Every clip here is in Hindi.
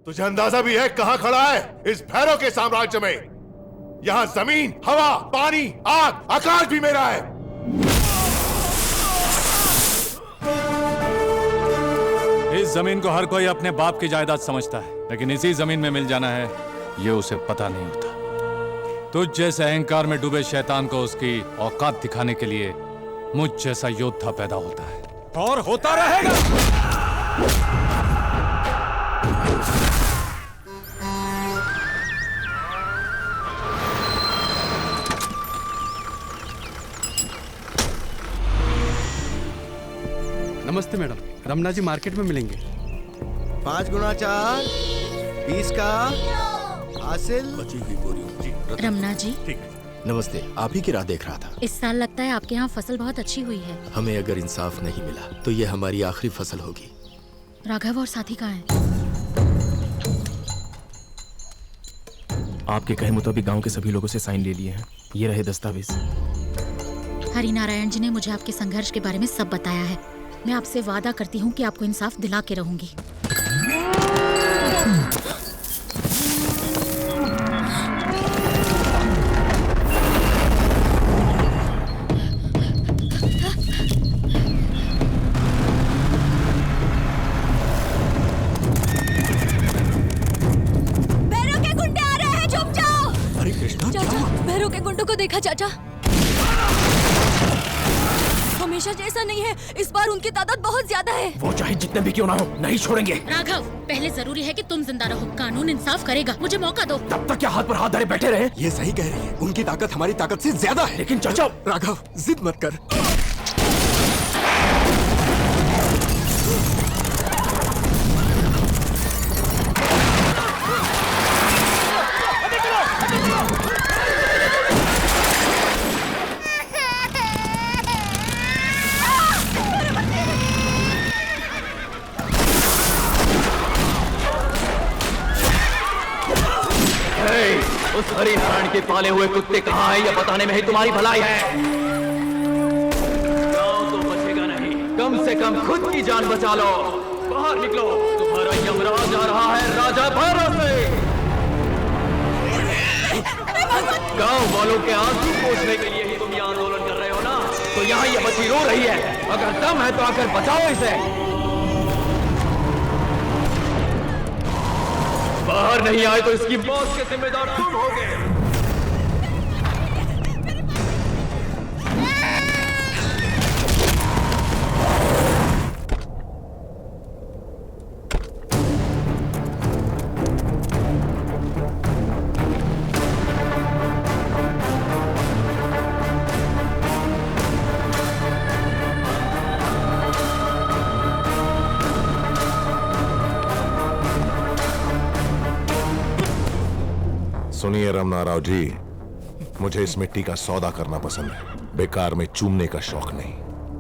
तुझे अंदाजा भी है कहां खड़ा है? इस भैरव के साम्राज्य में। यहां जमीन, हवा, पानी, आग, आकाश भी मेरा है। इस जमीन को हर कोई अपने बाप की जायदाद समझता है, लेकिन इसी जमीन में मिल जाना है ये उसे पता नहीं होता। तुझ जैसे अहंकार में डूबे शैतान को उसकी औकात दिखाने के लिए मुझ जैसा योद्धा पैदा होता है और होता रहेगा। नमस्ते मैडम, रमना जी मार्केट में मिलेंगे। 5 गुना 4, 20 का हासिल। रमना जी नमस्ते, आप ही की राह देख रहा था। इस साल लगता है आपके यहाँ फसल बहुत अच्छी हुई है। हमें अगर इंसाफ नहीं मिला तो ये हमारी आखिरी फसल होगी। राघव और साथी कहाँ हैं? आपके कहे मुताबिक गांव के सभी लोगों से साइन ले लिए हैं। ये रहे दस्तावेज। हरिनारायण जी ने मुझे आपके संघर्ष के बारे में सब बताया है। मैं आपसे वादा करती हूँ कि आपको इंसाफ दिला के रहूंगी। भैरव के गुंडे आ रहे हैं, छुप जाओ। अरे कृष्णा, चाचा, भैरव के गुंडों को देखा चाचा? हमेशा जैसा नहीं है, इस बार उनकी तादाद बहुत ज्यादा है। वो चाहे जितने भी क्यों ना हो, नहीं छोड़ेंगे। राघव, पहले जरूरी है कि तुम जिंदा रहो। कानून इंसाफ करेगा, मुझे मौका दो। तब तक क्या हाथ पर हाथ धरे बैठे रहे? ये सही कह रही है। उनकी ताकत हमारी ताकत से ज्यादा है। लेकिन चाचा, राघव जिद मत कर। उस हरिनारायण के पाले हुए कुत्ते कहाँ हैं, ये बताने में ही तुम्हारी भलाई है। गांव तो बचेगा नहीं, कम से कम खुद की जान बचा लो। बाहर निकलो, तुम्हारा यमराज आ रहा है राजा भैरव से। गांव वालों के आंसू पोंछने के लिए ही तुम ये आंदोलन कर रहे हो ना? तो यहाँ ये बच्ची रो रही है, अगर दम है तो आकर बचाओ इसे। बाहर नहीं आए तो इसकी मौत के जिम्मेदार तुम होगे। सुनिए रमना राव जी, मुझे इस मिट्टी का सौदा करना पसंद है, बेकार में चूमने का शौक नहीं।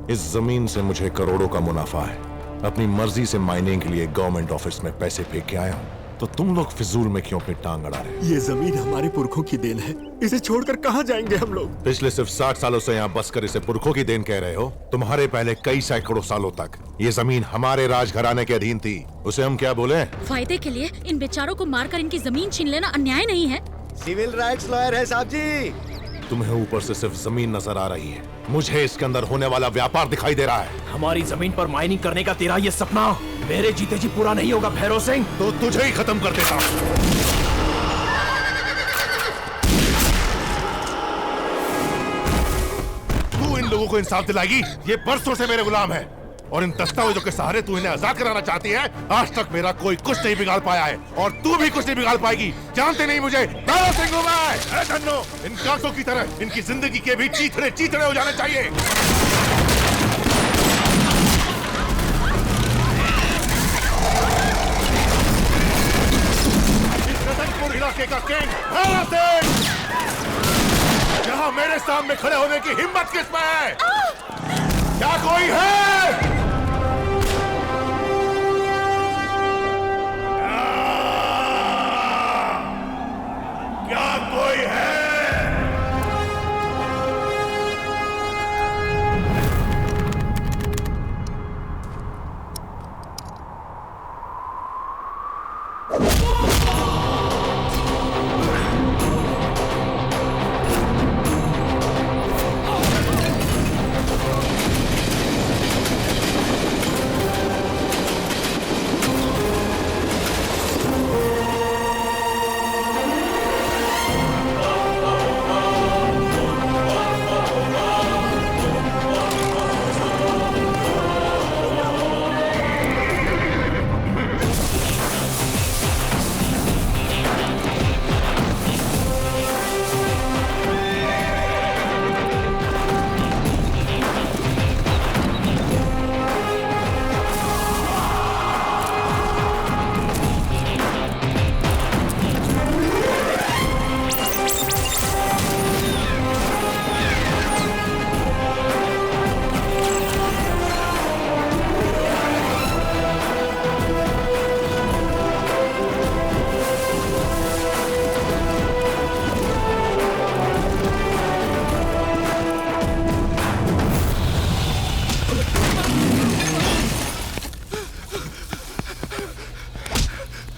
इस जमीन से मुझे करोड़ों का मुनाफा है। अपनी मर्जी से माइनिंग के लिए गवर्नमेंट ऑफिस में पैसे फेंक के आया हूँ, तो तुम लोग फिजूल में क्यों अपनी टांग अड़ा रहे? ये जमीन हमारे पुरखों की देन है। इसे छोड़कर कहाँ जाएंगे हम लोग? पिछले सिर्फ 60 सालों से यहाँ बसकर इसे पुरखों की देन कह रहे हो। तुम्हारे पहले कई सैकड़ों सालों तक ये जमीन हमारे राजघराने के अधीन थी। उसे हम क्या बोले? फायदे के लिए इन बेचारों को मारकर इनकी जमीन छीन लेना अन्याय नहीं है? सिविल राइट्स लॉयर है साहब जी। तुम्हें ऊपर से सिर्फ जमीन नजर आ रही है, मुझे इसके अंदर होने वाला व्यापार दिखाई दे रहा है। हमारी जमीन पर माइनिंग करने का तेरा ये सपना मेरे जीते जी पूरा नहीं होगा भैरव सिंह। तो तुझे ही खत्म कर देता हूं। तू इन लोगों को इंसाफ दिलाएगी? ये बरसों से मेरे गुलाम है और इन दस्तावेजों के सहारे तू इन्हें आजाद कराना चाहती है। आज तक मेरा कोई कुछ नहीं बिगाड़ पाया है और तू भी कुछ नहीं बिगाड़ पाएगी। जानते नहीं मुझे? भैरव सिंह हूं मैं। धन्नो, इन कांटों की तरह इनकी जिंदगी के भी चीथड़े चीथड़े हो जाने चाहिए। इस रतनपुर इलाके का किंग भैरव सिंह यहाँ मेरे सामने खड़े होने की हिम्मत किसमें है? क्या कोई है? क्या कोई है?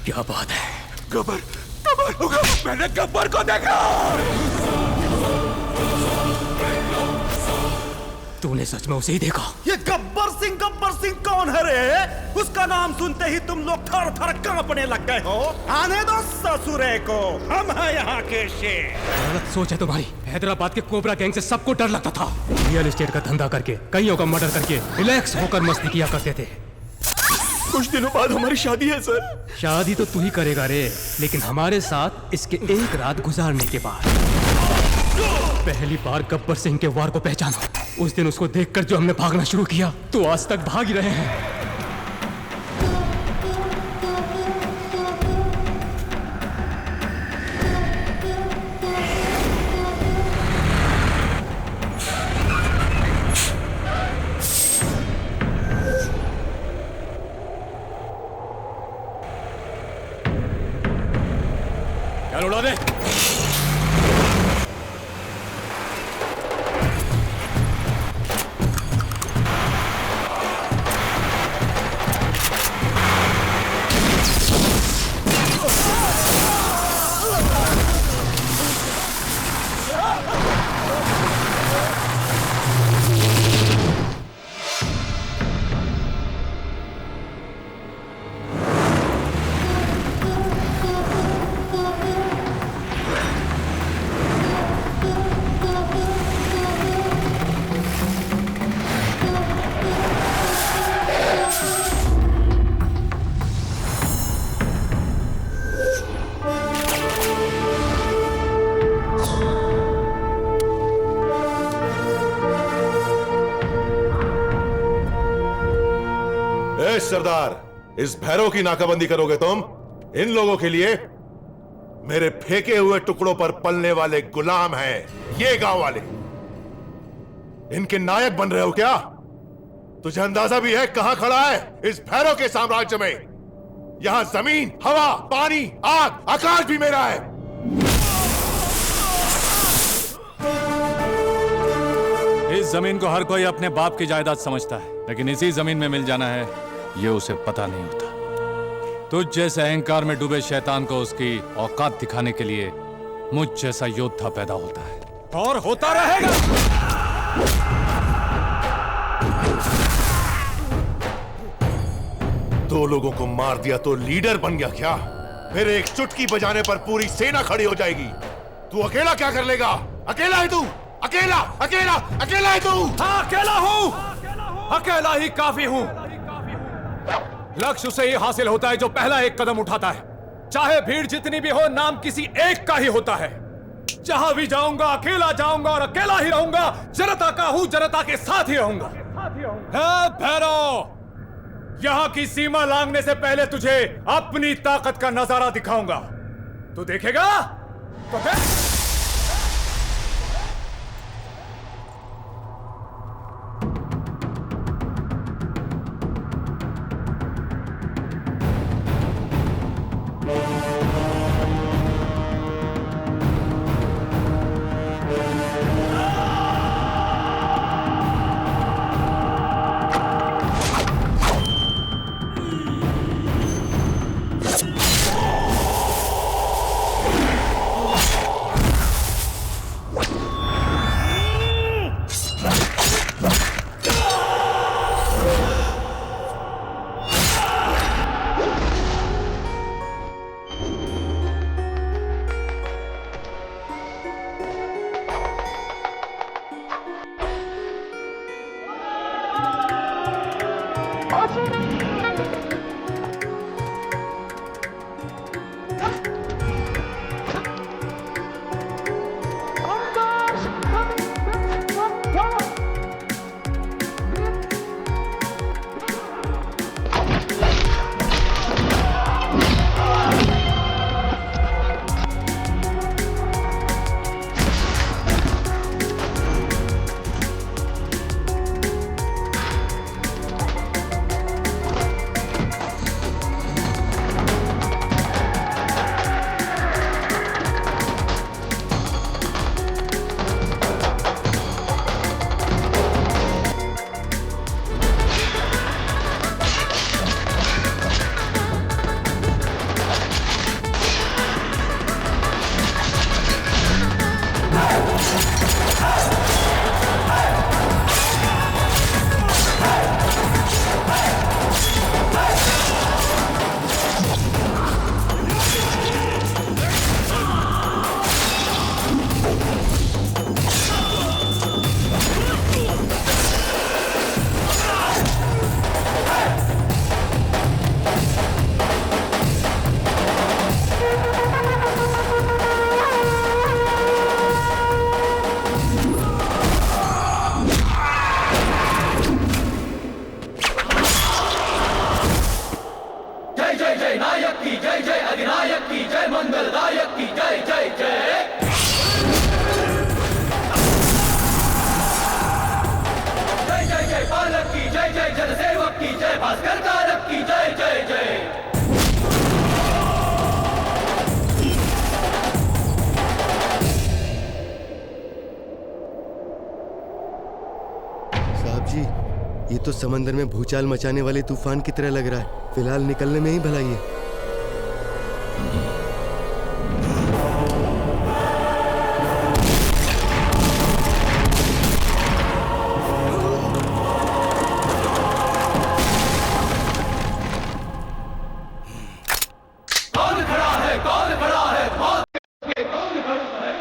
क्या बात है? गब्बर, मैंने गब्बर को देखा। तूने सच में उसे ही देखा? ये गब्बर सिंह कौन है रे? उसका नाम सुनते ही तुम लोग थर थर कांपने लग गए हो। आने दो ससुरे को, हम हैं यहाँ के शेर। गलत सोच है तुम्हारी। हैदराबाद के कोबरा गैंग से सबको डर लगता था। रियल एस्टेट का धंधा करके, कईयों का मर्डर करके रिलैक्स होकर मस्ती किया करते थे। कुछ दिनों बाद हमारी शादी है सर। शादी तो तू ही करेगा रे, लेकिन हमारे साथ इसके एक रात गुजारने के बाद। पहली बार गब्बर सिंह के वार को पहचाना, उस दिन उसको देखकर जो हमने भागना शुरू किया, तो आज तक भाग ही रहे हैं। क्या उड़ा दे? सरदार, इस भैरव की नाकाबंदी करोगे तुम? इन लोगों के लिए मेरे फेंके हुए टुकड़ों पर पलने वाले गुलाम हैं ये गांव वाले। इनके नायक बन रहे हो क्या? तुझे अंदाजा भी है कहां खड़ा है इस भैरव के साम्राज्य में? यहां जमीन, हवा, पानी, आग, आकाश भी मेरा है। इस जमीन को हर कोई अपने बाप की जायदाद समझता है, लेकिन इसी जमीन में मिल जाना है ये उसे पता नहीं होता। तुझ जैसे अहंकार में डूबे शैतान को उसकी औकात दिखाने के लिए मुझ जैसा योद्धा पैदा होता है और होता रहेगा। दो लोगों को मार दिया तो लीडर बन गया क्या? फिर एक चुटकी बजाने पर पूरी सेना खड़ी हो जाएगी। तू अकेला क्या कर लेगा? अकेला है तू? अकेला अकेला अकेला है तू? हाँ, अकेला हूं, अकेला ही काफी हूं। लक्ष्य उसे ही हासिल होता है जो पहला एक कदम उठाता है। चाहे भीड़ जितनी भी हो, नाम किसी एक का ही होता है। जहां भी जाऊंगा अकेला जाऊंगा और अकेला ही रहूंगा। जनता का हूं, जनता के साथ ही रहूंगा। भैरव, यहां की सीमा लांघने से पहले तुझे अपनी ताकत का नजारा दिखाऊंगा। तू देखेगा तो देख। भास्कर कारक की जय जय जय। साहब जी, ये तो समंदर में भूचाल मचाने वाले तूफान की तरह लग रहा है। फिलहाल निकलने में ही भलाई है। कौन खड़ा है, कौन खड़ा है, मौत के कौन खड़ा है?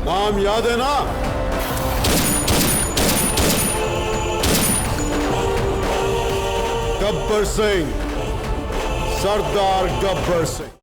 नाम याद है ना? गब्बर सिंह, सरदार गब्बर सिंह।